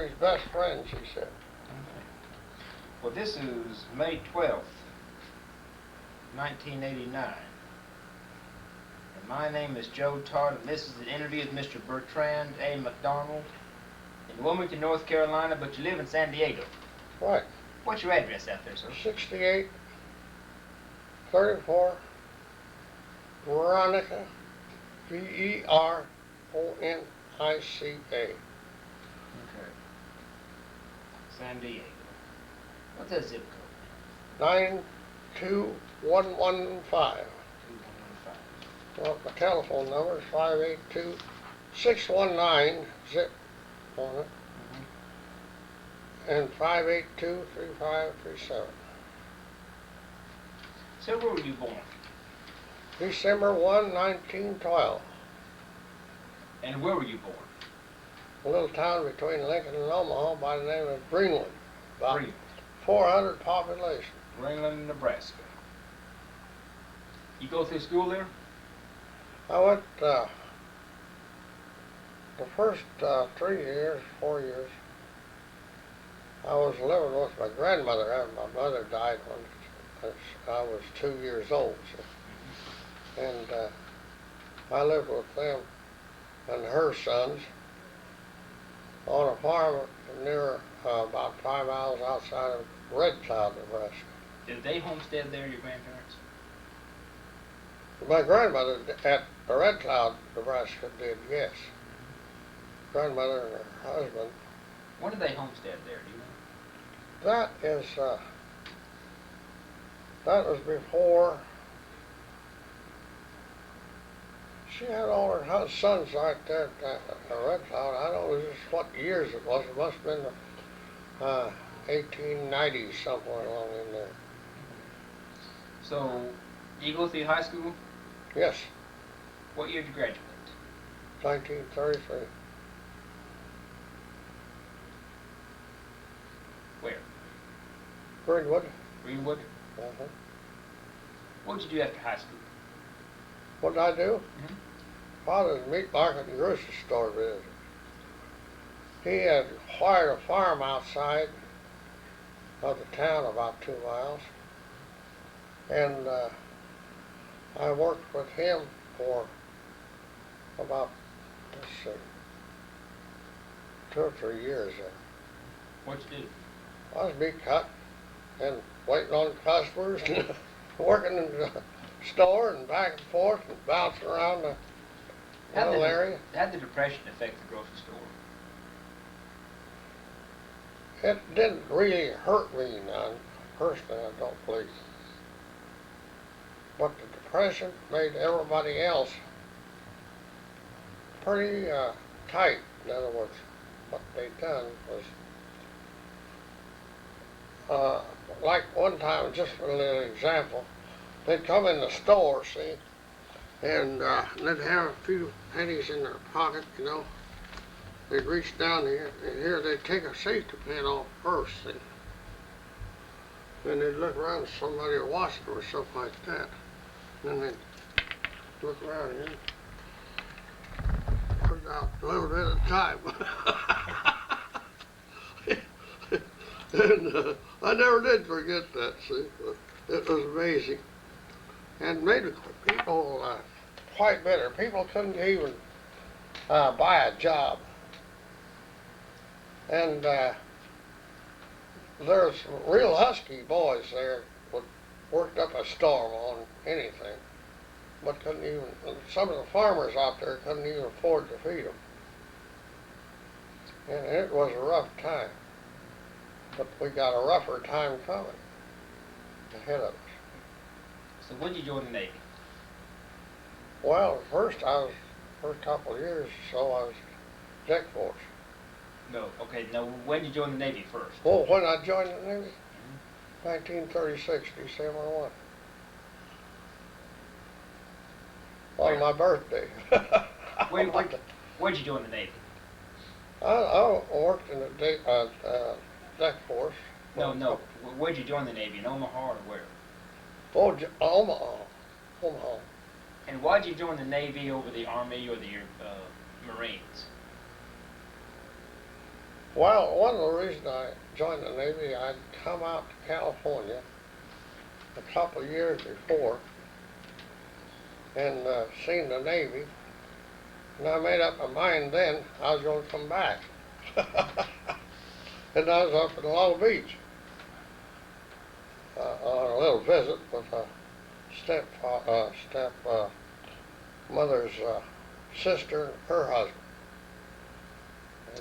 his best friends, he said. Well, this is May 12th, 1989. And my name is Joe Todd, and this is an interview with Mr. Bertrand A. McDonald in Wilmington, North Carolina, but you live in San Diego. Right. What's your address out there, sir? 6834 Veronica, Veronica. Okay. San Diego. What's that zip code? 92115. 2115. Well, my telephone number is 582-619, zip on it, and 582-3537. So where were you born? December 1, 1912. And where were you born? A little town between Lincoln and Omaha by the name of Greenland. About Greenland. 400 population. Greenland, Nebraska. You go through school there? I went the first 4 years, I was living with my grandmother after my mother died when I was 2 years old. So. And I lived with them and her sons on a farm near about 5 miles outside of Red Cloud, Nebraska. Did they homestead there, your grandparents? My grandmother at Red Cloud, Nebraska did, yes. Grandmother and her husband. When did they homestead there, do you know? That was before she had all her sons right there at Red Cloud. I don't know just what years it was. It must have been the 1890s, somewhere along in there. So, you go through high school? Yes. What year did you graduate? 1933. Where? Greenwood. Greenwood? Uh-huh. What did you do after high school? What did I do? Mm-hmm. Father's meat market and grocery store business. He had acquired a farm outside of the town about 2 miles. And I worked with him for about, 2 or 3 years there. What'd you do? I was meat cut and waiting on customers and working in the store and back and forth and bouncing around the little area. How did the Depression affect the grocery store? It didn't really hurt me none, personally, I don't believe. But the Depression made everybody else pretty tight. In other words, what they done was, like one time, just for a little example, they'd come in the store, see, and they'd have a few pennies in their pocket, you know. They'd reach down here, and here they'd take a safety pin off first, see. Then they'd look around, somebody would watch it or something like that. Then they'd look around here, put it out a little bit at a time. And I never did forget that, see. It was amazing. And made people quite better. People couldn't even buy a job. And there's real husky boys there would worked up a storm on anything, but couldn't even, some of the farmers out there couldn't even afford to feed them. And it was a rough time, but we got a rougher time coming ahead of us. So when did you join the Navy? Well, first couple of years or so, I was deck force. No, okay, now when did you join the Navy first? Oh, when I joined the Navy? 1936, December 1. On my birthday. Where'd you join the Navy? I worked in the deck force. No. Where'd you join the Navy? In Omaha or where? Oh, Omaha. And why'd you join the Navy over the Army or the Marines? Well, one of the reasons I joined the Navy, I'd come out to California a couple of years before and seen the Navy, and I made up my mind then I was going to come back. And I was up in Long Beach on a little visit with a mother's sister and her husband.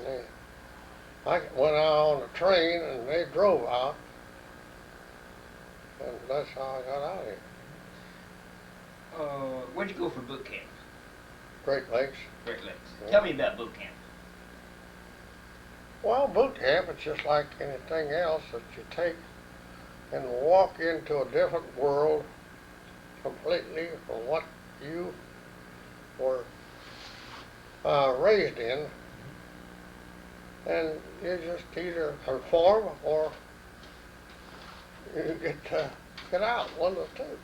And I went out on the train and they drove out, and that's how I got out of here. Where'd you go for boot camp? Great Lakes. Great Lakes. Yeah. Tell me about boot camp. Well, boot camp, it's just like anything else that you take and walk into a different world completely from what you were raised in, and you just either conform or you get out, one of the two.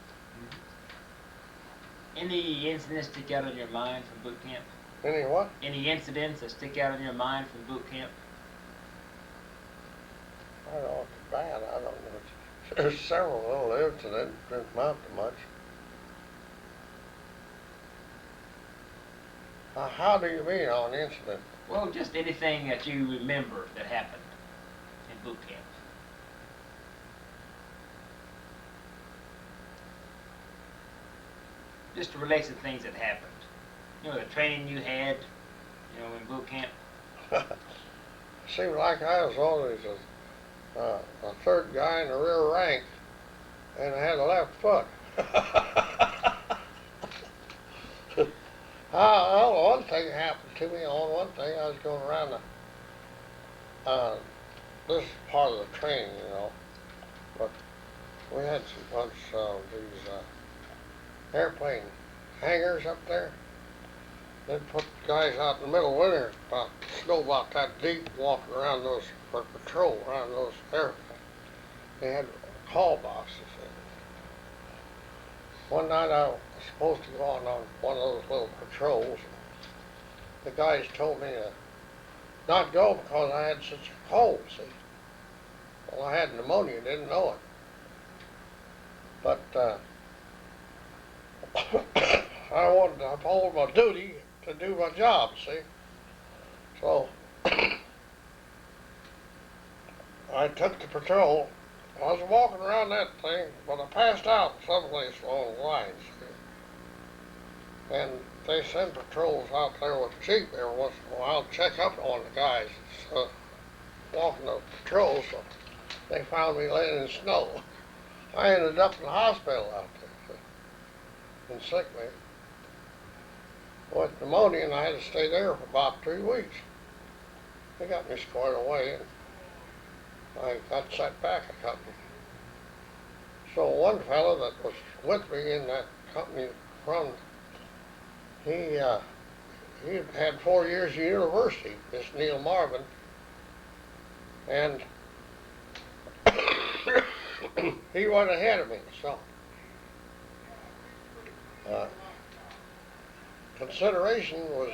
Any incidents stick out in your mind from boot camp? Any what? Any incidents that stick out in your mind from boot camp? I don't know, it's bad, I don't know. There's several little incidents that didn't amount to much. How do you mean on incident? Well, just anything that you remember that happened in boot camp. Just to relate to things that happened. You know, the training you had, you know, in boot camp. Seemed like I was always a third guy in the rear rank, and I had a left foot. One thing happened to me. On one thing, I was going around this is part of the training, you know, but we had some bunch of these airplane hangars up there. They'd put guys out in the middle of winter, snow about that deep, walking around those, for patrol around those airplanes. They had call boxes. One night I was supposed to go on one of those little patrols. The guys told me to not go because I had such a cold, see. Well, I had pneumonia, didn't know it. But I wanted to uphold my duty to do my job, see. So I took the patrol. I was walking around that thing, but I passed out someplace along the lines. See? And they send patrols out there with a jeep every once in a while to check up on the guys walking the patrols. So they found me laying in snow. I ended up in the hospital out there, see, in sick leave. With pneumonia, and I had to stay there for about 3 weeks. They got me squared away, and I got sent back a company. So one fellow that was with me in that company he had 4 years of university, this Neil Marvin, and he went ahead of me, so consideration was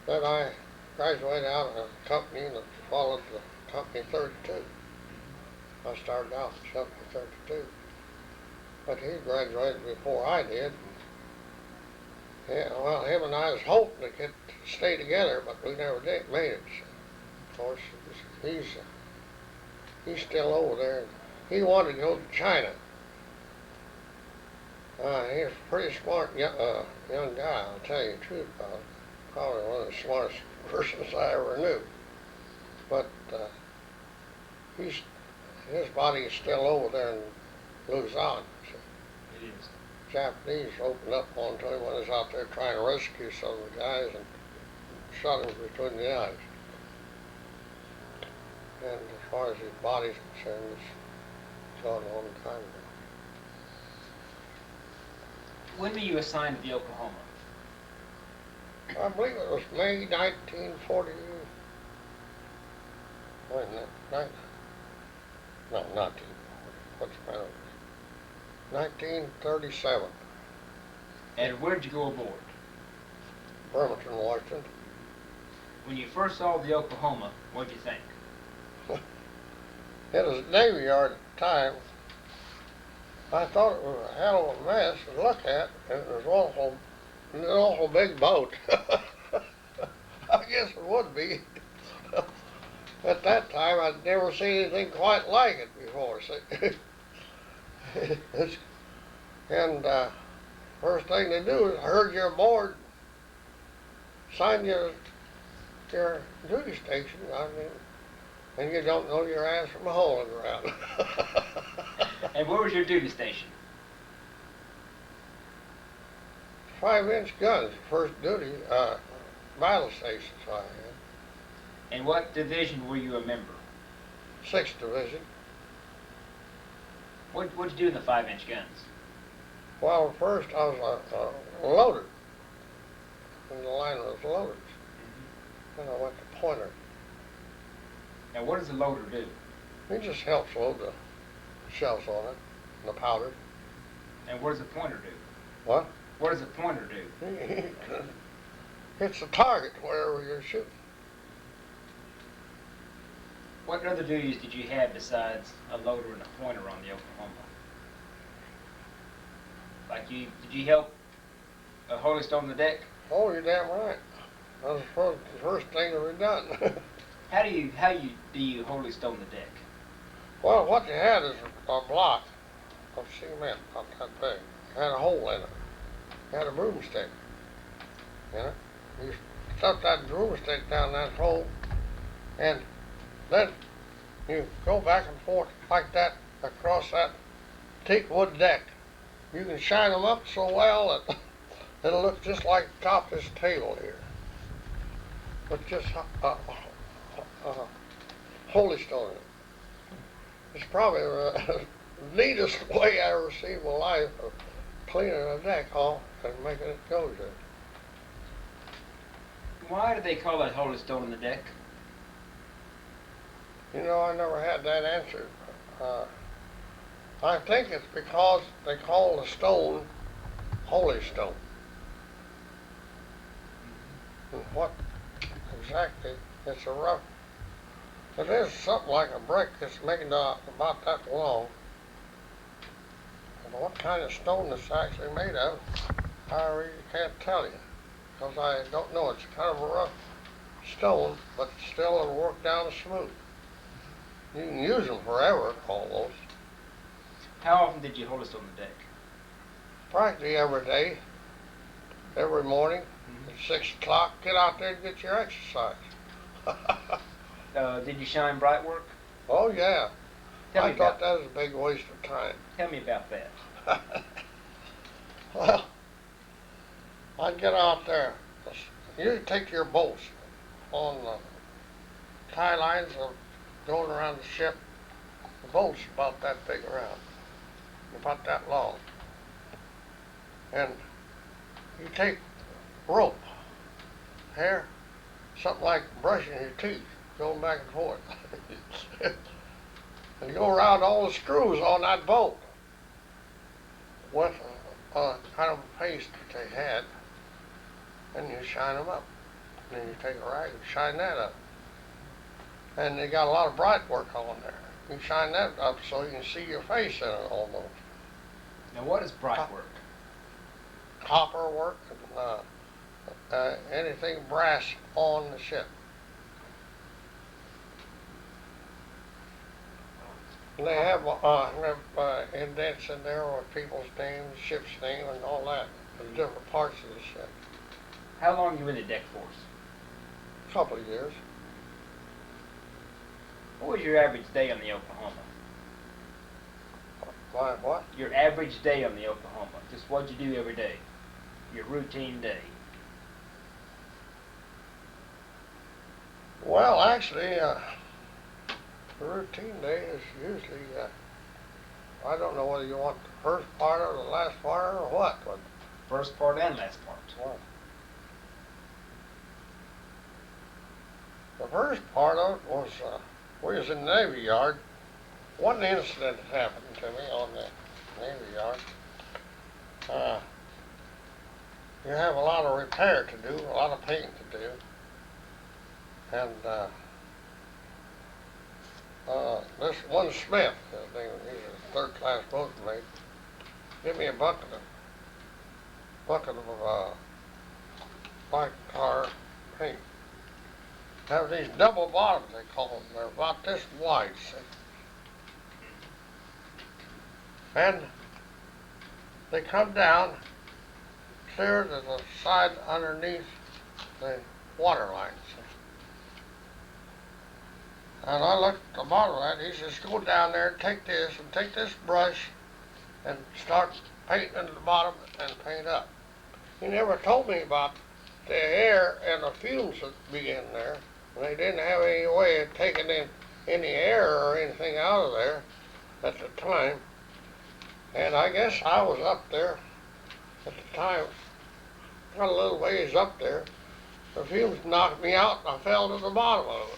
that I graduated out of a company that followed the company 32. I started out in company 32, but he graduated before I did. Yeah, well, him and I was hoping to stay together, but we never did made it. So, of course, he's still over there. He wanted to go to China. He was a pretty smart young guy, I'll tell you the truth about it. Probably one of the smartest persons I ever knew. But his body is still over there in Luzon. So. It is. Japanese opened up onto him when he was out there trying to rescue some of the guys and shot him between the eyes. And as far as his body's concerned, it's gone a long time ago. When were you assigned to the Oklahoma? I believe it was May 1940. Wait a minute, right? No, not 1940. What's the matter? 1937. And where'd you go aboard? Wilmington, Washington. When you first saw the Oklahoma, what'd you think? It was a Navy Yard at the time. I thought it was a hell of a mess to look at. It was an awful big boat. I guess it would be. At that time, I'd never seen anything quite like it before. And first thing they do is herd you aboard, sign you your duty station. I mean, and you don't know your ass from a hole in the ground. And where was your duty station? 5-inch guns, first duty, battle stations I had. And what division were you a member? 6th Division. What'd you do in the 5-inch guns? Well, first I was a loader. And the line was loaders. Then I went to pointer. Now, what does a loader do? He just helps load the shells on it, and the powder. And what does a pointer do? What? What does a pointer do? Hits the target wherever you're shooting. What other duties did you have besides a loader and a pointer on the Oklahoma? Like did you help hoist on the deck? Oh, you're damn right. That was the first thing that we done. How do you hoist on the deck? Well, what you had is a block of cement, not that big. It had a hole in it. It had a broomstick. You know? You stuff that broomstick down that hole, and then you go back and forth like that across that teak wood deck. You can shine them up so well that it'll look just like the top of this table here. But just holy stone it. It's probably the neatest way I ever seen in my life of cleaning a deck off and making it go good. Why do they call that holy stone in the deck? You know, I never had that answer. I think it's because they call the stone holy stone. And what exactly? It's a rough. It is something like a brick that's making about that long. And what kind of stone it's actually made of, I really can't tell you, because I don't know. It's kind of a rough stone, but still it'll work down smooth. You can use them forever, almost. How often did you hoist on the deck? Practically every day, every morning at 6 o'clock. Get out there and get your exercise. Did you shine bright work? Oh yeah. Tell I me thought about that was a big waste of time. Tell me about that. Well, I'd get out there. You take your bolts on the tie lines of going around the ship. The bolts about that big around, about that long. And you take rope, hair, something like brushing your teeth, going back and forth. And you go around all the screws on that bolt with a kind of a paste that they had, and you shine them up. And then you take a rag and shine that up. And they got a lot of bright work on there. You shine that up so you can see your face in it almost. Now, what is bright work? Copper work, and anything brass on the ship. And they have indents in there with people's names, ship's name, and all that, the different parts of the ship. How long you in the deck force? A couple of years. What was your average day on the Oklahoma? My what? Your average day on the Oklahoma. Just what'd you do every day? Your routine day. Well, actually, the routine day is usually, I don't know whether you want the first part or the last part or what, but First part and last part. well, the first part of it was, we was in the Navy Yard. One incident happened to me on the Navy Yard. You have a lot of repair to do, a lot of painting to do. And this one Smith, he's a third-class boatmate, give me a bucket of black tar paint. Have these double bottoms, they call them. They're about this wide, see? And they come down clear to the side underneath the water line, see? And I looked at the bottom of that. He says, go down there and take this brush and start painting at the bottom and paint up. He never told me about the air and the fumes that be in there. And they didn't have any way of taking in any air or anything out of there at the time. And I guess I was up there at the time, got a little ways up there. The fumes knocked me out and I fell to the bottom of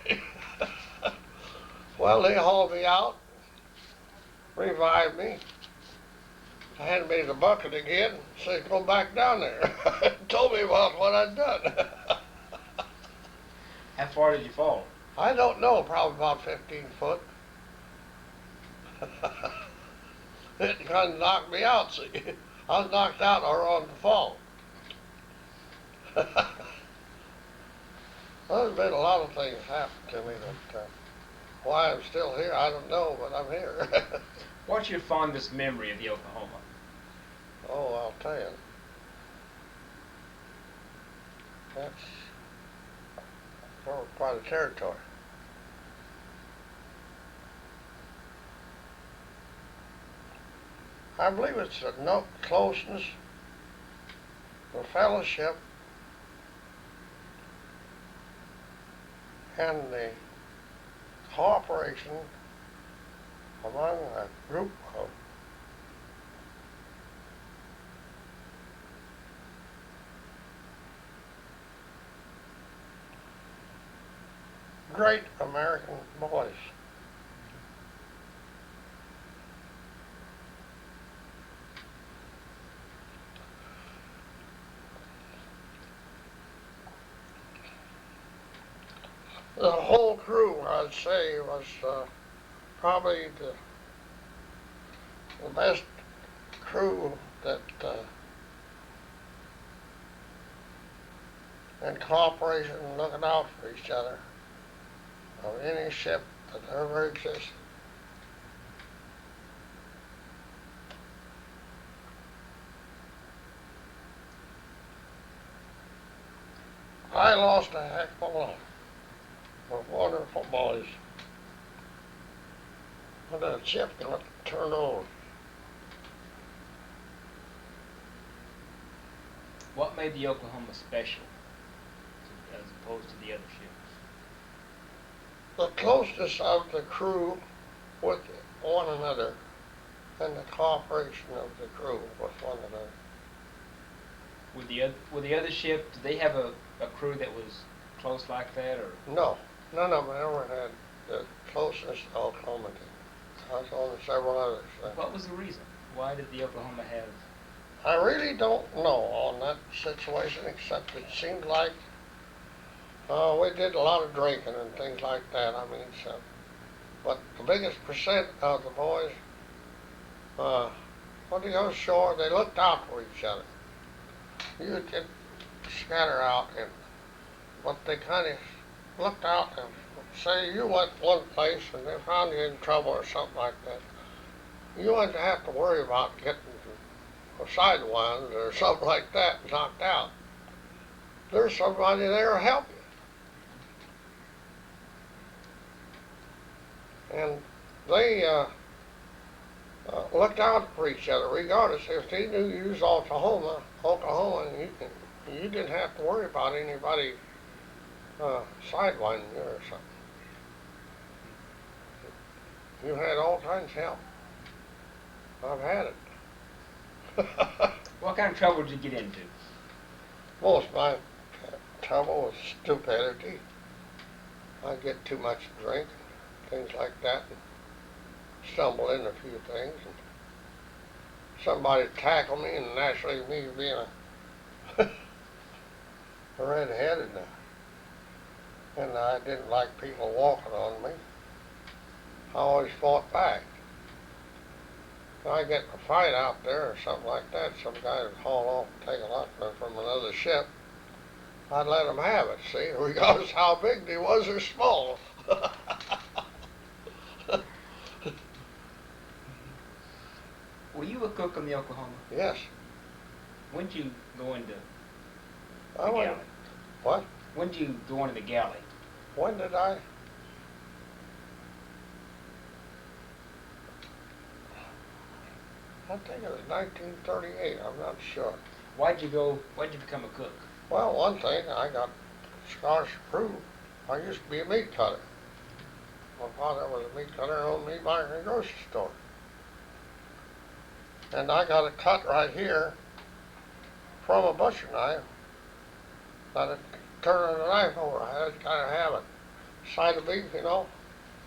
it. Well, they hauled me out, revived me, handed me the bucket again, said go back down there. Told me about what I'd done. How far did you fall? I don't know, probably about 15 foot. It kind of knocked me out, see. I was knocked out or on the fall. Well, there's been a lot of things happen to me that, why I'm still here, I don't know, but I'm here. What's your fondest memory of the Oklahoma? Oh, I'll tell you. That's quite a territory. I believe it's the closeness, the fellowship, and the cooperation among a group of great American boys. The whole crew, I'd say, was probably the best crew that in cooperation and looking out for each other of any ship that ever existed. I lost a heck of a lot of wonderful boys when that ship got turned over. What made the Oklahoma special as opposed to the other ships? The closeness of the crew with one another and the cooperation of the crew with one another. With the other ship, did they have a crew that was close like that, or? No, none of them ever had the closeness to Oklahoma did. I was on several others. What was the reason? Why did the Oklahoma have? I really don't know on that situation, except it seemed like we did a lot of drinking and things like that. I mean, so, but the biggest percent of the boys, when they go ashore, they looked out for each other. You would get scatter out, but they kind of looked out and say you went one place and they found you in trouble or something like that. You wouldn't have to worry about getting sidewind or something like that knocked out. There's somebody there to help you. And they looked out for each other regardless. If they knew you was Oklahoma, and you didn't have to worry about anybody sidewinding you or something. You had all kinds of help. I've had it. What kind of trouble did you get into? Most of my trouble was stupidity. I get too much to drink, things like that, and stumble into a few things. And somebody tackle me, and naturally me being a redhead and and I didn't like people walking on me. I always fought back. If I get in a fight out there or something like that, some guy would haul off and take a lot from another ship. I'd let him have it, see, regardless how big he was or small. Were you a cook on the Oklahoma? Yes. When did you go into I the went, galley? what? When did you go into the galley? When did I? I think it was 1938, I'm not sure. Why'd you become a cook? Well, one thing, I got scholarship approved. I used to be a meat cutter. My father was a meat cutter and owned meat market and grocery store. And I got a cut right here from a butcher knife. That turning the knife over, I had to kind of have it. Side of beef, you know.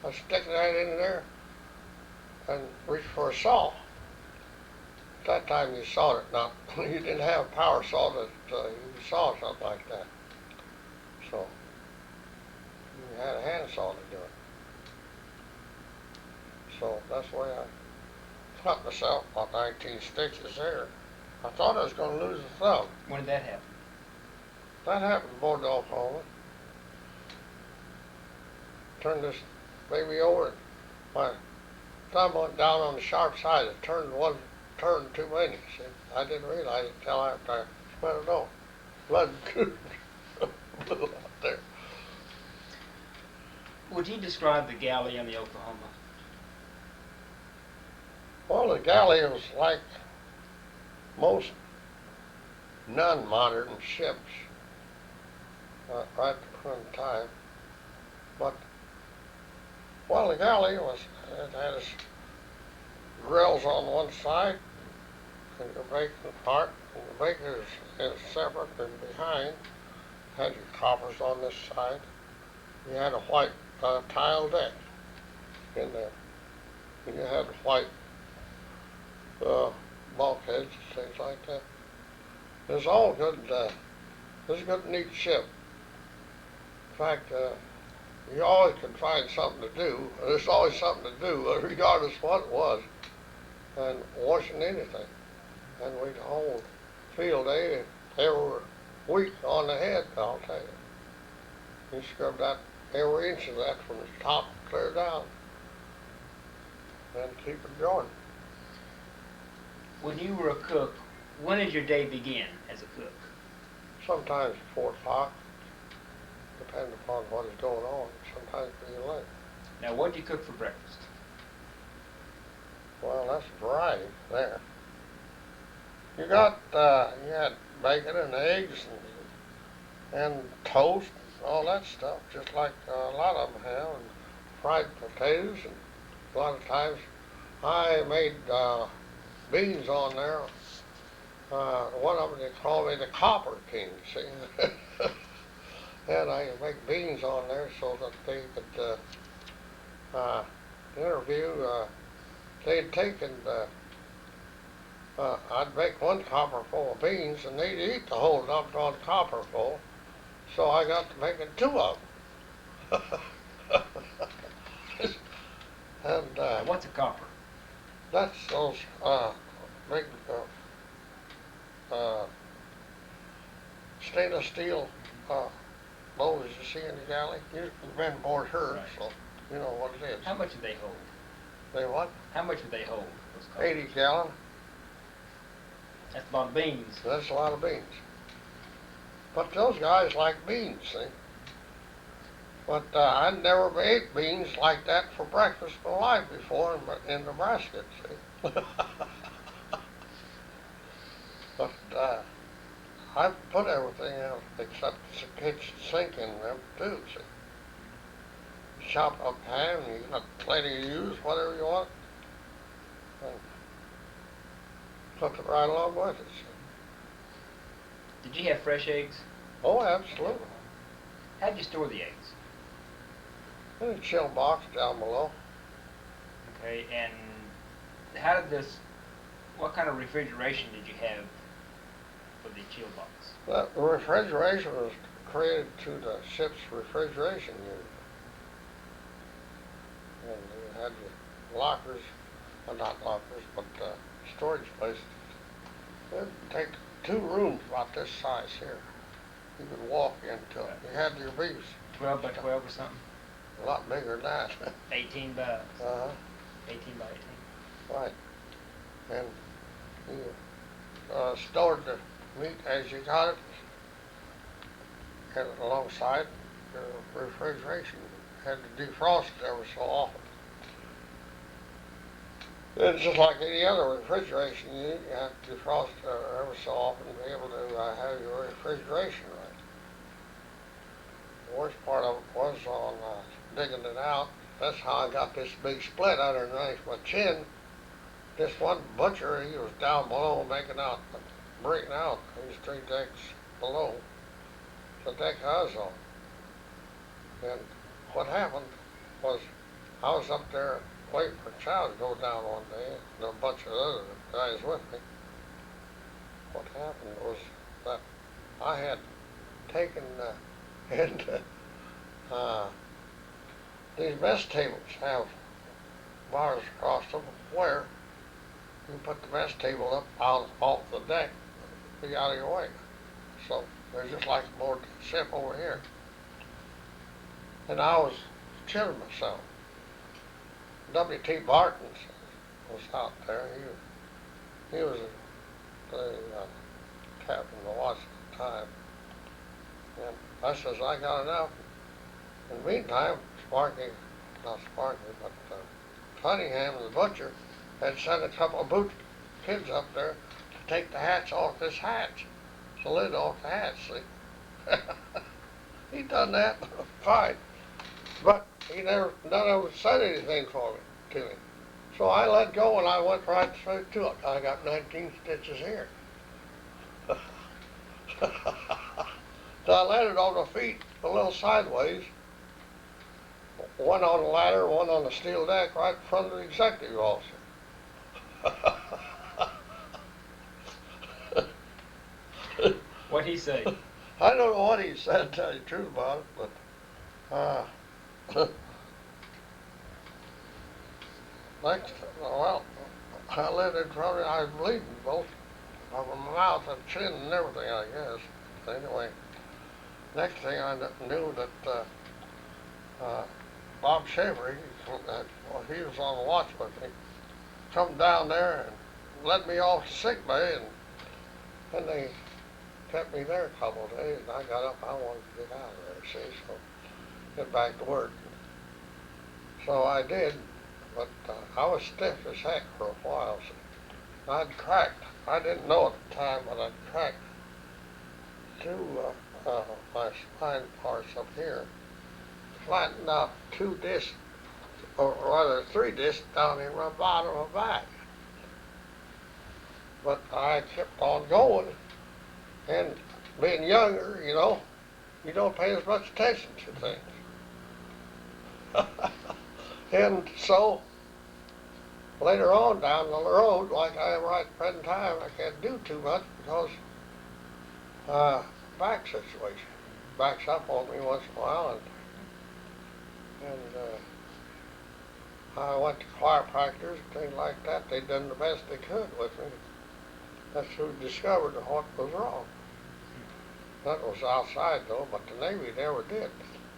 I stick that in there and reach for a saw. At that time you sawed it, not you didn't have a power saw that you saw something like that. So you had a hand saw to do it. So that's the way I cut myself about 19 stitches there. I thought I was going to lose a thumb. When did that happen? That happened aboard the Oklahoma. Turned this baby over. My thumb went down on the sharp side. It turned too many. See? I didn't realize it until after I split it off. Blood blew out there. Would you describe the galley on the Oklahoma? Well, the galley was like most non-modern ships right at the current time. But, well, the galley it had its grills on one side, and your bacon part, and the bacon is separate, and behind had your coppers on this side. You had a white tile deck in there, and you had white bulkheads and things like that. It's all good. It's a good, neat ship. In fact, you always could find something to do. There's always something to do, regardless of what it was, and washing anything. And we'd hold field day every week on the head, I'll tell you. You scrub that every inch of that from the top clear down, and keep it going. When you were a cook, when did your day begin as a cook? Sometimes 4 o'clock, depending upon what is going on. Sometimes pretty late. Now, what did you cook for breakfast? Well, that's a variety there. You had bacon and eggs and toast and all that stuff, just like a lot of them have, and fried potatoes, and a lot of times I made beans on there. One of them they call me the Copper King, see? And I make beans on there so that they could interview. They'd take and I'd make one copper full of beans, and they'd eat the whole doggone copper full. So I got to making 2 of them. And What's a copper? that's those big stainless steel bowls you see in the galley. You've been aboard her, Right. so you know what it is. How much do they hold? They what? How much do they hold? Those coppers? 80 gallon. That's a lot of beans. That's a lot of beans. But those guys like beans, see? But I'd never ate beans like that for breakfast in my life before in Nebraska, see? But I put everything else except the kitchen sink in them too, see? Chop up ham, you got plenty to use, whatever you want. And cook it right along with it, see? Did you have fresh eggs? Oh, absolutely. How'd you store the eggs? In a chill box down below. Okay, and how did what kind of refrigeration did you have for the chill box? The refrigeration was created to the ship's refrigeration unit. And you had your lockers, well not lockers, but storage spaces. It'd take 2 rooms about this size here. You could walk into it. You had your beefs. 12 by 12 or something? A lot bigger than that. 18 by 18 by 18. Right. And you stored the meat as you got it, and alongside your refrigeration. You had to defrost it every so often. It's just like any other refrigeration unit. You have to defrost every so often to be able to have your refrigeration right. The worst part of it was on digging it out. That's how I got this big split underneath my chin. This one butcher, he was down below breaking out these 3 decks below the deck I was on. And what happened was I was up there waiting for chow to go down one day, and a bunch of other guys with me. What happened was that I had taken these mess tables have bars across them where you put the mess table up out off the deck, be out of your way. So they're just like aboard the ship over here. And I was chilling myself. W.T. Barton was out there. He was the captain of the watch at the time. And I says, I got enough. In the meantime, not Sparky, but Cunningham, the butcher, had sent a couple of kids up there to take the hats off this hatch, the lid off the hatch, see. He done that, fine. But none of them said anything to me. So I let go and I went right straight to it. I got 19 stitches here. So I landed on my feet a little sideways, one on the ladder, one on the steel deck, right in front of the executive officer. What'd he say? I don't know what he said, to tell you the truth about it, but I lived in front of it. I was bleeding both over my mouth and chin and everything, I guess. Anyway, next thing I knew that Bob Shaver, he was on the watch with me, come down there and let me off to sick bay, and they kept me there a couple of days, and I got up, I wanted to get out of there, see, so get back to work. So I did, but I was stiff as heck for a while. So I'd cracked. I didn't know at the time, but I'd cracked 2 my spine parts up here, flattened out 2 discs, or rather 3 discs down in my bottom of my back. But I kept on going, and being younger, you don't pay as much attention to things. And so, later on down the road, like I am right at the present time, I can't do too much because back situation. Backs up on me once in a while, and I went to chiropractors and things like that. They done the best they could with me. That's who discovered what was wrong. That was outside though, but the Navy never did.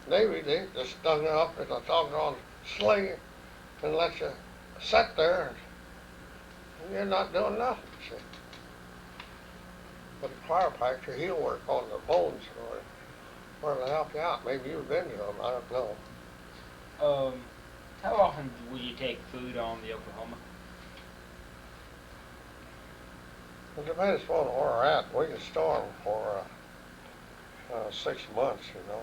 Navy, they just stung you up in a doggone sling and let you sit there and you're not doing nothing, see. But the chiropractor, he'll work on the bones or to help you out. Maybe you've been to him, I don't know. How often will you take food on the Oklahoma? It depends on where we're at. We can store them for 6 months, And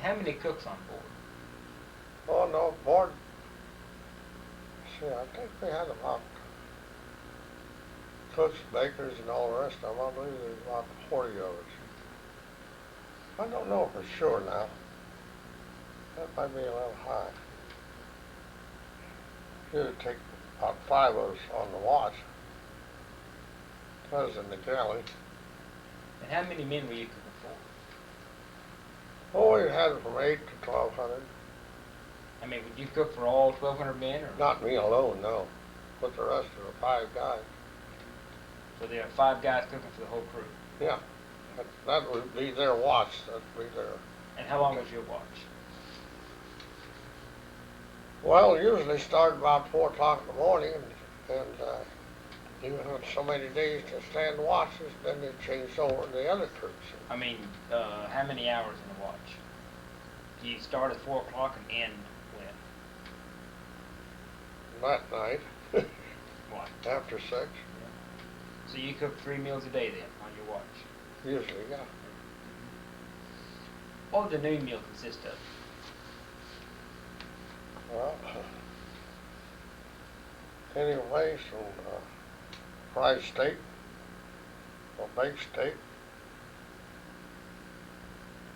how many cooks on board? Oh, no, board. See, I think we had about cooks, bakers, and all the rest of them. I believe there's about 40 of us. I don't know for sure now. That might be a little high. It'd take about 5 of us on the watch. That was in the galley. And how many men were you cooking for? Oh, we had it from 8 to 1,200. I mean, would you cook for all 1,200 men, or? Not me alone, no. But the rest of the 5 guys. So there are 5 guys cooking for the whole crew. Yeah. That would be their watch. That would be their... And how long was your watch? Well, usually start about 4 o'clock in the morning, and you have so many days to stand watches, then they change over to the other troops. I mean, how many hours in the watch? Do you start at 4 o'clock and end when? That night, What? after 6, So you cook 3 meals a day then on your watch? usually, yeah. What would the noon meal consist of? Well, anyways, from fried steak, or baked steak,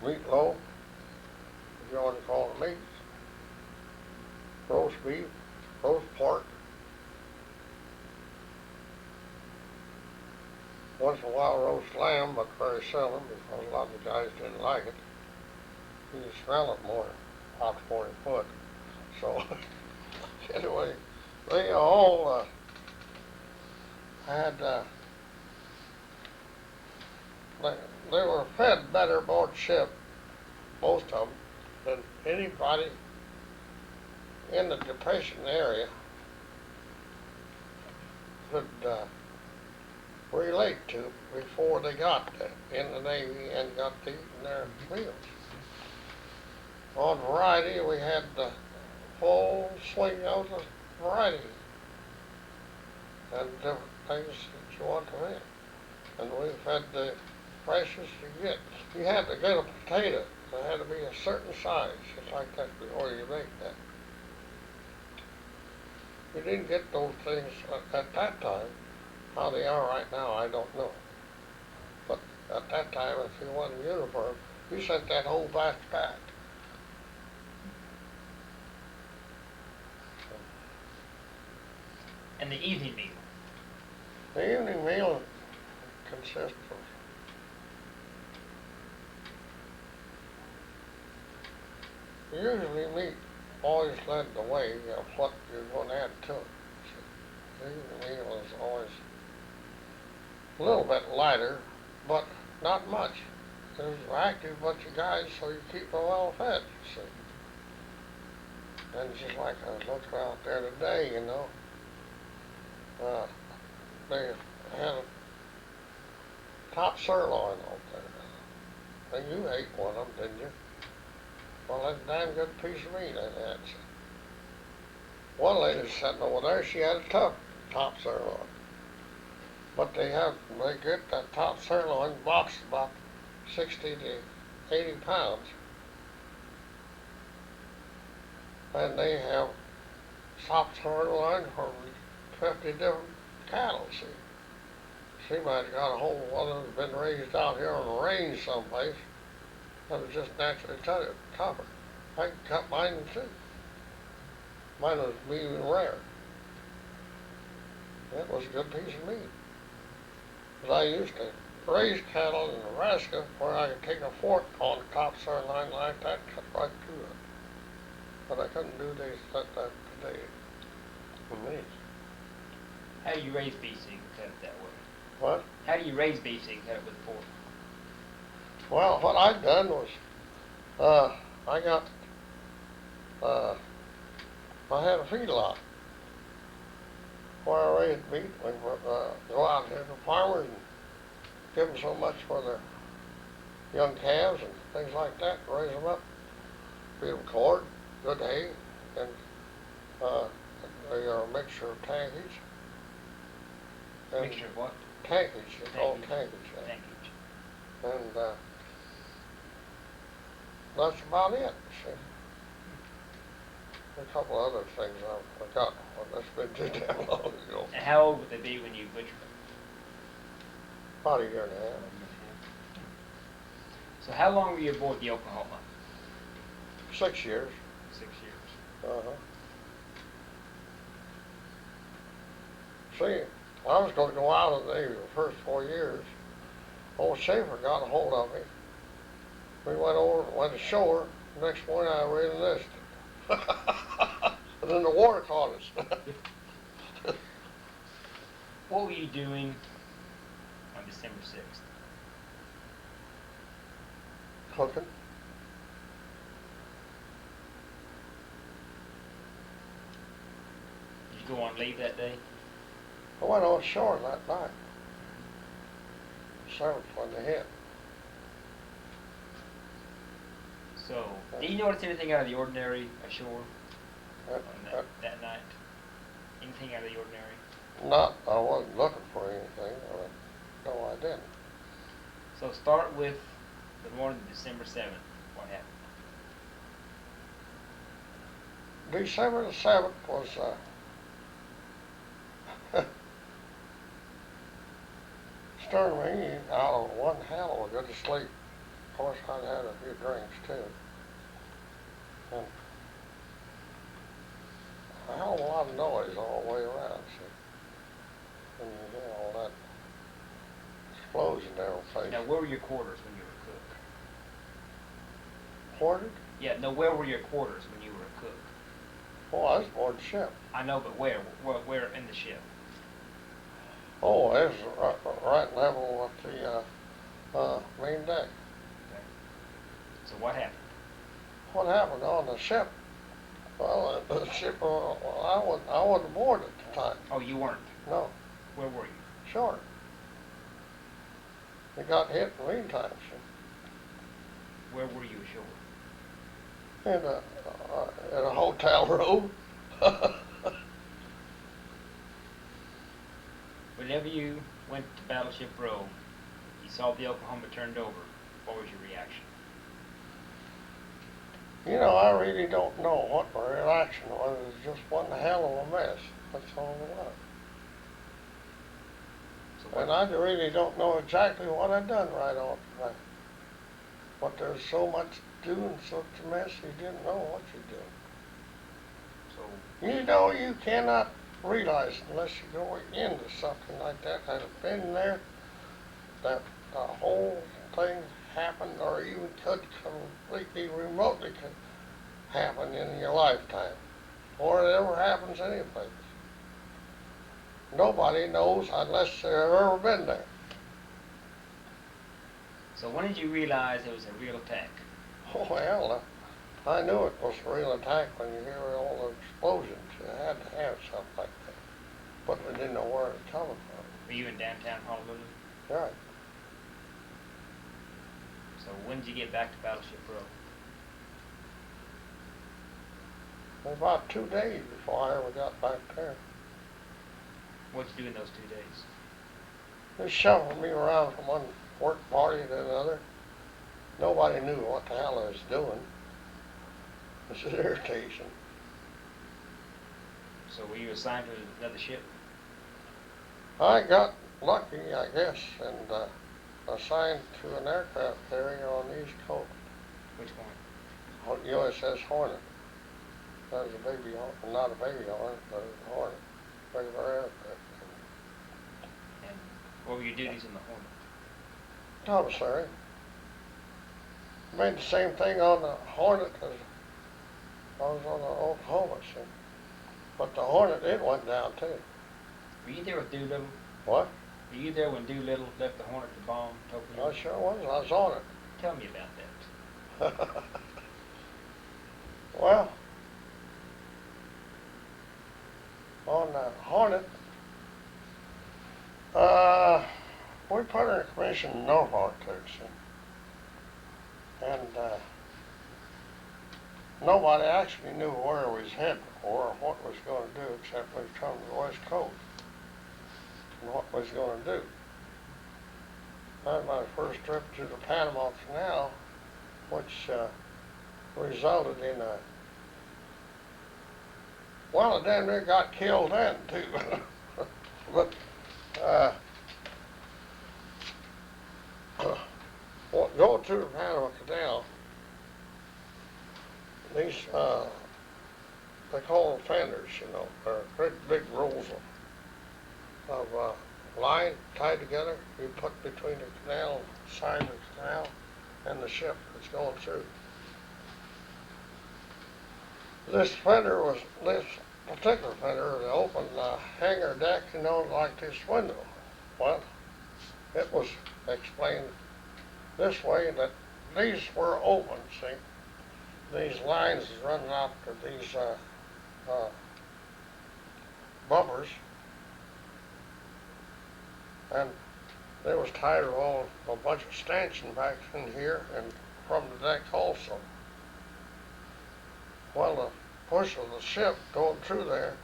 meatloaf, if you want to call it meat, roast beef, roast pork. Once in a while roast lamb, but very seldom because a lot of the guys didn't like it. You can smell it more out 40 foot. So anyway, they all had they were fed better aboard ship, most of them, than anybody in the Depression area could relate to before they got in the Navy and got to eating their meals. On variety, we had the full swing of the variety and different things that you want to eat. And we fed the freshest you get. You had to get a potato. It had to be a certain size, just like that, before you make that. You didn't get those things at that time. How they are right now, I don't know. But at that time, if you wanted a uniform, you sent that whole batch back. And the evening meal? The evening meal consists of usually meat always led the way of what you're going to add to it. The evening meal is always a little bit lighter, but not much. There's an active bunch of guys, so you keep them well fed, you see. And just like I was looking out there today, you know, they had a top sirloin out there. And you ate one of them, didn't you? Well, that's a damn good piece of meat they had. One lady sitting over there, she had a tough top sirloin. But they get that top sirloin boxed about 60 to 80 pounds. And they have top sirloin for 50 different cattle, see. She might have got a whole one that's been raised out here on the range someplace that was just naturally tougher. I can cut mine in two. Mine was medium rare. It was a good piece of meat. But I used to raise cattle in Nebraska where I could take a fork on the top sirloin like that, cut right through it. But I couldn't do that today for me. How do you raise beef so you can cut it that way? What? How do you raise beef so you can cut it with a fork? Well, what I done was, I had a feedlot where I raised meat. We go out there to farmers and give them so much for their young calves and things like that, raise them up, feed them corn, good hay, and they are a mixture of tankage. Mixture of what? Tankage, it's all tankage. Tankage. And that's about it, see. A couple other things I forgot, but that's been too damn long ago. And how old would they be when you butchered them? About a year and a half. So how long were you aboard the Oklahoma? 6 years. 6 years. Uh-huh. See, I was going to go out of the Navy the first 4 years. Old Schaefer got a hold of me We went ashore. Next morning I re-enlisted. And then the war caught us. What were you doing on December 6th? Cooking. Did you go on leave that day? I went on shore that night. 7th when they hit. So, did you notice anything out of the ordinary ashore on that night? Anything out of the ordinary? I wasn't looking for anything. No, I didn't. So start with the morning of December 7th. What happened? December the 7th was, started me out of one hell of a good sleep. Of course, I'd had a few drinks too. And a hell of a lot of noise all the way around, see. And you hear all that explosion there on face. Now, where were your quarters when you were a cook? Quartered? Yeah, no, where were your quarters when you were a cook? Oh, I was aboard the ship. I know, but where? Where in the ship? Oh, it was right level with the main deck. Okay. So what happened? What happened on the ship? Well, the ship, I wasn't aboard at the time. Oh, you weren't? No. Where were you? Sure. It got hit in the meantime, see. Where were you ashore? In a hotel room. Whenever you went to Battleship Row, you saw the Oklahoma turned over, what was your reaction? You know, I really don't know what my reaction was. It was just one hell of a mess. That's all it was. So And I really don't know exactly what I done right off the bat. But there's so much to do and such a mess, you didn't know what you do. So You know, you cannot realize unless you go into something like that, has been there, that the whole thing happened or even could completely remotely could happen in your lifetime. Or it ever happens anyplace. Nobody knows unless they've ever been there. So when did you realize it was a real attack? Oh, well, I knew it was a real attack when you hear all the explosions. You had to have something like that. But we didn't know where it was coming from. Were you in downtown Honolulu? Right. So when did you get back to Battleship Row? It was about 2 days before I ever got back there. What'd you do in those 2 days? They shuffled me around from one work party to another. Nobody knew what the hell I was doing. This is irritation. So were you assigned to another ship? I got lucky, I guess, and assigned to an aircraft carrier on the East Coast. Which one? U.S.S Hornet. That was a baby Hornet, not a baby Hornet, but a Hornet. Regular aircraft. And what were your duties in the Hornet? Commissary. Made the same thing on the Hornet as I was on the Oklahoma, see. But the Hornet, it went down too. Were you there with Doolittle? What? Were you there when Doolittle left the Hornet to bomb Tokyo? I sure was. I was on it. Tell me about that. Well, on the Hornet, we put her in commission in Norfolk, see. And nobody actually knew where we was heading or what we was going to do except we was coming to the West Coast and what we was going to do. I had my first trip to the Panama Canal, which resulted in a, well, I damn near got killed then too. But going through the Panama Canal, these they call them fenders, you know. They're great big rolls of line tied together. You put between the canal, side of the canal, and the ship was going through. This particular fender, the open hangar deck, like this window. Well, it was explained this way, that these were open, see. These lines is running out to these bumpers, and they was tied all a bunch of stanchion back in here and from the deck also. Well, the push of the ship going through there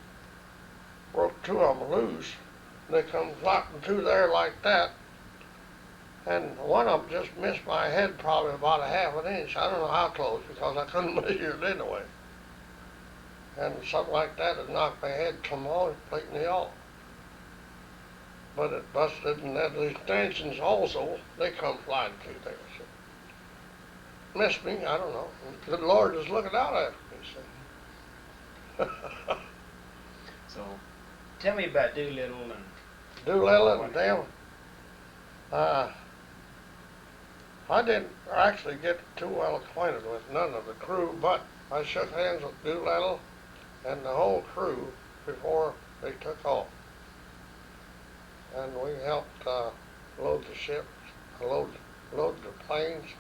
broke two of them loose. They come flopping through there like that, and one of them just missed my head probably about a half an inch. I don't know how close, because I couldn't measure it anyway. And something like that had knocked my head completely off. But it busted, and then the stanchions also, they come flying through there. So missed me, I don't know. The Lord was looking out after me, so. So, tell me about Doolittle and... Doolittle and them. I didn't actually get too well acquainted with none of the crew, but I shook hands with Doolittle and the whole crew before they took off. And we helped load the ships, load the planes,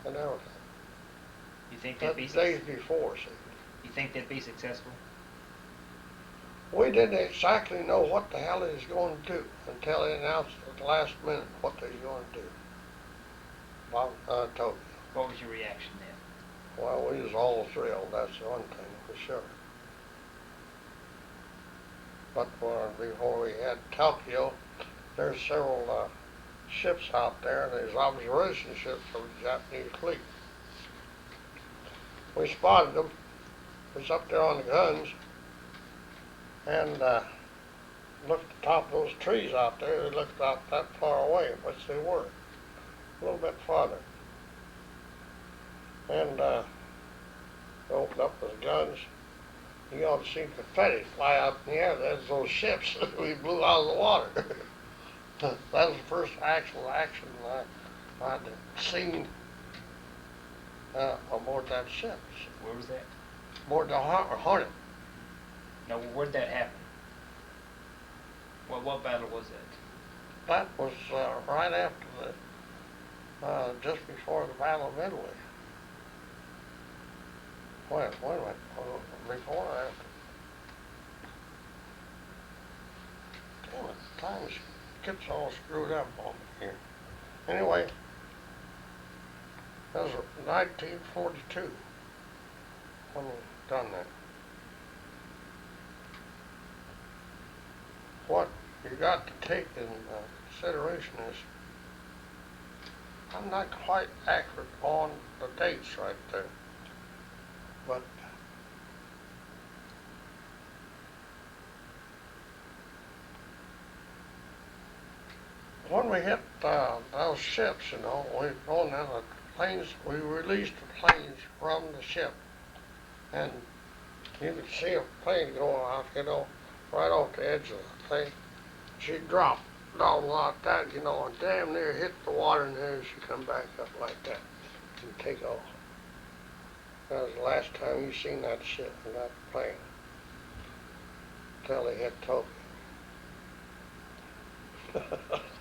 and everything. You think they'd be days before, see. You think they'd be successful? We didn't exactly know what the hell they was going to do until they announced at the last minute what they was going to do. Bob told you. What was your reaction then? Well, we was all thrilled, that's the one thing for sure. But before we had Tokyo, there's several ships out there, and there's observation ships of the Japanese fleet. We spotted them. It was up there on the guns, and looked at the top of those trees out there. They looked out that far away, which they were, a little bit farther. And opened up those guns. You ought to see confetti fly out in the air. There's those ships we blew out of the water. That was the first actual action I'd seen aboard that ship. Where was that? Aboard the Hornet. No, where'd that happen? What battle was that? That was right after just before the Battle of Midway. Wait a minute, before or after? Damn it, time gets all screwed up on me here. Anyway, that was 1942 when we done that. What you got to take in consideration is I'm not quite accurate on the dates right there, but when we hit those ships, we going down the planes, we released the planes from the ship, and you could see a plane go off, right off the edge of the thing. She dropped down like that, and damn near hit the water, and then she come back up like that and take off. That was the last time you seen that ship and that plane until they hit Tokyo.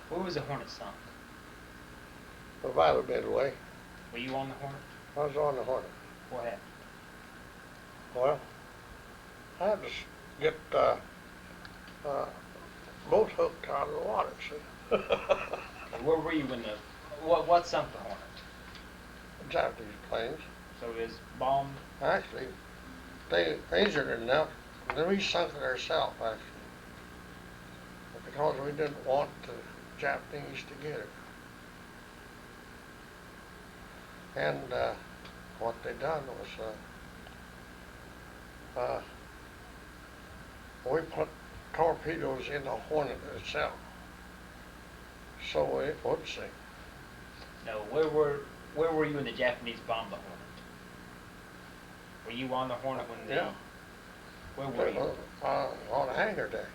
Where was the Hornet sunk? The Battle of Midway. Were you on the Hornet? I was on the Hornet. What happened? Well, I had to get boat hooked out of the water, see. Where were you when what sunk the Hornet? Japanese planes. So it was bombed? Actually, they injured it enough, and then we sunk it ourselves, actually. Because we didn't want the Japanese to get it. And what they done was we put torpedoes in the Hornet itself, so it would sink. No, where were you when the Japanese bombed the Hornet? Were you on the Hornet when they... Yeah. Where were you? On the hangar deck.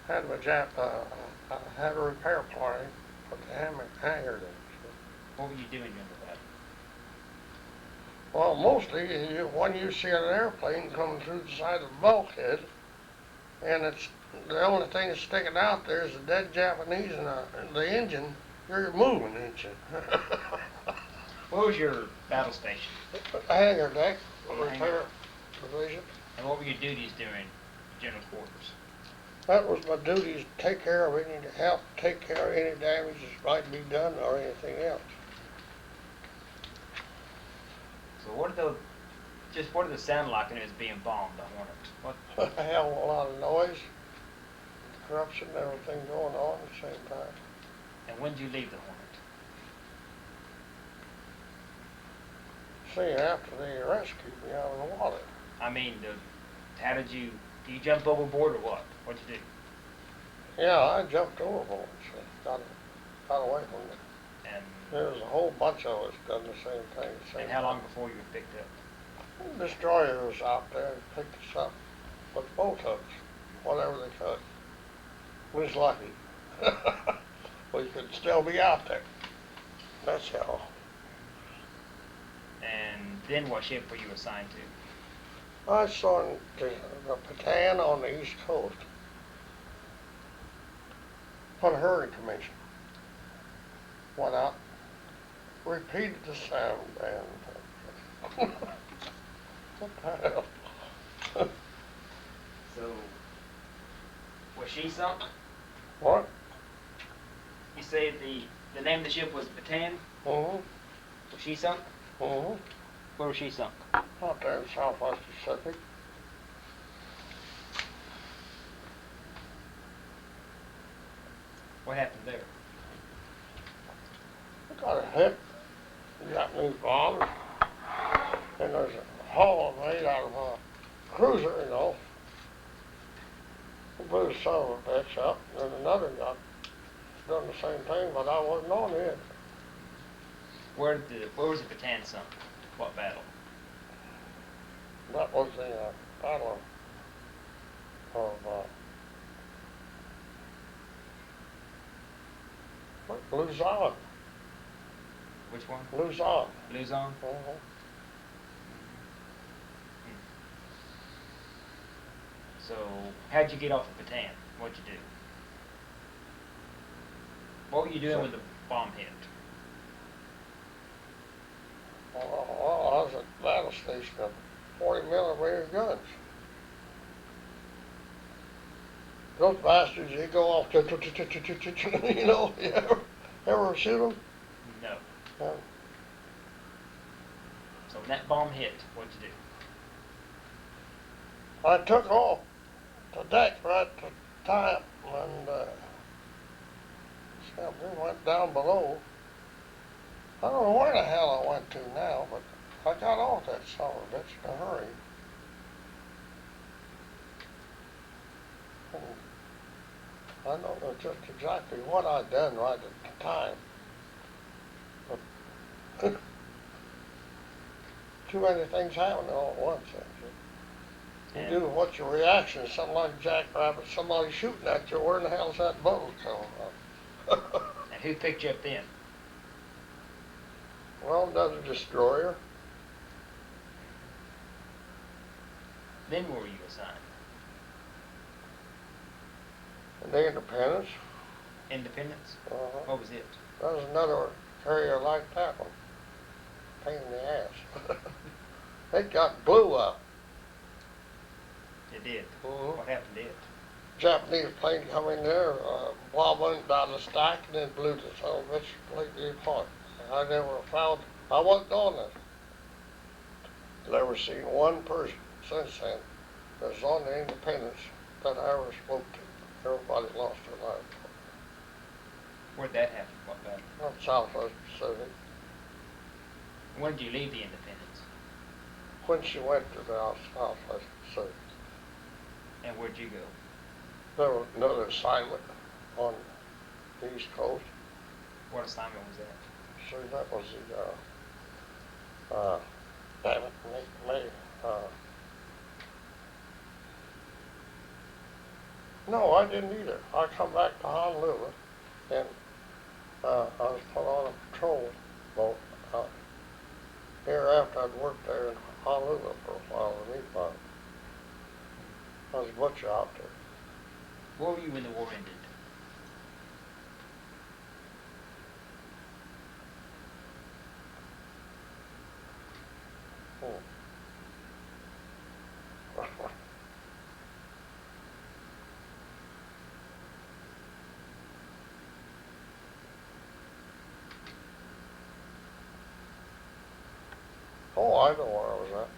Had a repair party, put the hangar deck. What were you doing during the battle? Well, mostly when you see an airplane coming through the side of the bulkhead, and it's the only thing that's sticking out there is the dead Japanese and the engine, you're moving, ain't you? What was your battle station? The hangar deck, On the repair hangar. division. And what were your duties during general quarters? That was my duty, to take care of any help, take care of any damage that might be done or anything else. So what did the sound like when it was being bombed, the Hornet? What? A hell of a lot of noise, corruption, everything going on at the same time. And when did you leave the Hornet? See, after they rescued me out of the water. I mean, how did you jump overboard or what? What'd you do? Yeah, I jumped overboard, so got away from it. And There was a whole bunch of us done the same thing. At the same and how long time. before you were picked up? The destroyer was out there and picked us up with boat hooks, whatever they could. We was lucky. We could still be out there. That's how. And then what ship were you assigned to? I saw the Patan on the East Coast on a hurricane commission. Went out, repeated the sound, and what the hell? So, was she sunk? What? You say the name of the ship was Bataan? Mm-hmm. Was she sunk? Mm-hmm. Where was she sunk? Out there in Southwest Pacific. What happened there? I got a hit. Japanese bombs. And there's a hull made out of a cruiser, you know. He blew the son of a bitch up, and then another got done the same thing, but I wasn't on it. Where was the Bataan sunk? What battle? That was the Battle of Luzon. Which one? Luzon. Luzon? Uh-huh. So, how'd you get off of Bataan? What'd you do? What were you doing when the bomb hit? Well, I was at the battle station of 40 millimeter guns. Those bastards, they go off, you know, you ever shoot them? No. No. So when that bomb hit, what'd you do? I took off the deck right at the time, and we went down below. I don't know where the hell I went to now, but I got off that son of a bitch in a hurry. And I don't know just exactly what I'd done right at the time. But too many things happening all at once. You do what's your reaction to something like Jackrabbit, somebody shooting at you, where in the hell's that bullet coming from? And who picked you up then? Well, another destroyer. Then where were you assigned? And the Independence. Independence? Uh-huh. What was it? That was another carrier like that one. Pain in the ass. It got blew up. It did. Mhm. What happened to it? Japanese plane come in there, wobbling down the stack, and then blew the son of a bitch completely apart. I never found, I wasn't on it. Never seen one person since then that's on the Independence that I ever spoke to. Everybody lost their lives. Where'd that happen? What battle? Not Southwest Pacific. When did you leave the Independence? When she went to the Southwest Pacific, And where'd you go? there was another assignment on the East Coast. What assignment was that? So that was the, damn it, no, I didn't either. I come back to Honolulu, and I was put on a patrol boat out here after I'd worked there in Honolulu for a while in the meat farm. I was a butcher out there. Where were you when the war ended? Oh, I know where I was at.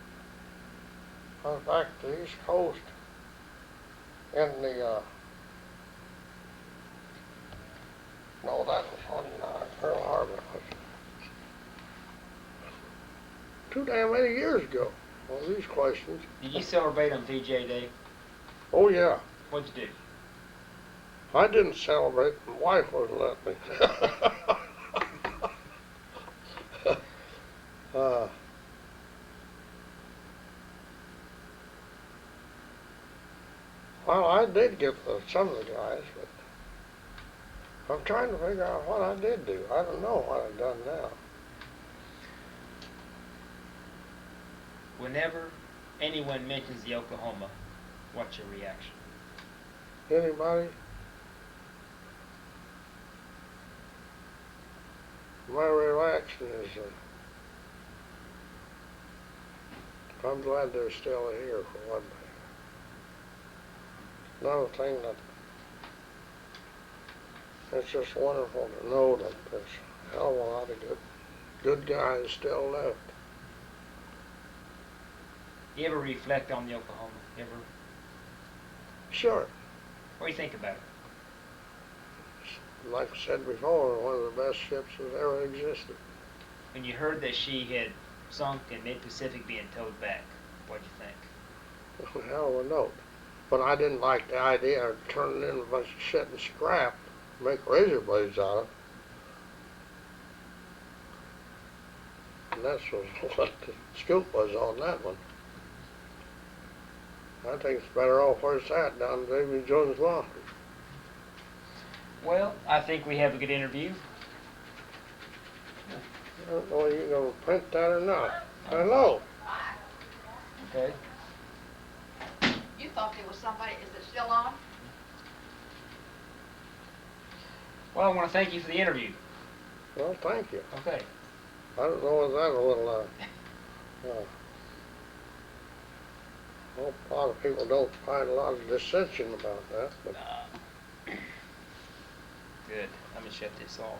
I was back to the East Coast in the, no, that was on Pearl Harbor. Too damn many years ago. All these questions. Did you celebrate on VJ Day? Oh, yeah. What'd you do? I didn't celebrate. My wife wouldn't let me. Well, I did get some of the guys, but I'm trying to figure out what I did do. I don't know what I've done now. Whenever anyone mentions the Oklahoma, what's your reaction? Anybody? My reaction is, I'm glad they're still here for one thing. Another thing that it's just wonderful to know that there's a hell of a lot of good guys still left. You ever reflect on the Oklahoma? Ever? Sure. What do you think about it? Like I said before, one of the best ships that ever existed. When you heard that she had sunk in mid-Pacific being towed back, what'd you think? A hell of a note. But I didn't like the idea of turning in a bunch of shit and scrap, make razor blades out of it. And that's what the scoop was on that one. I think it's better off where it's at, down in Davy Jones' locker. Well, I think we have a good interview. I don't know if you're going to print that or not. Hello. Okay. You thought there was somebody. Is it still on? Well, I want to thank you for the interview. Well, thank you. Okay. I don't know if that a little, well, a lot of people don't find a lot of dissension about that, but Good. I'm going to shut this off.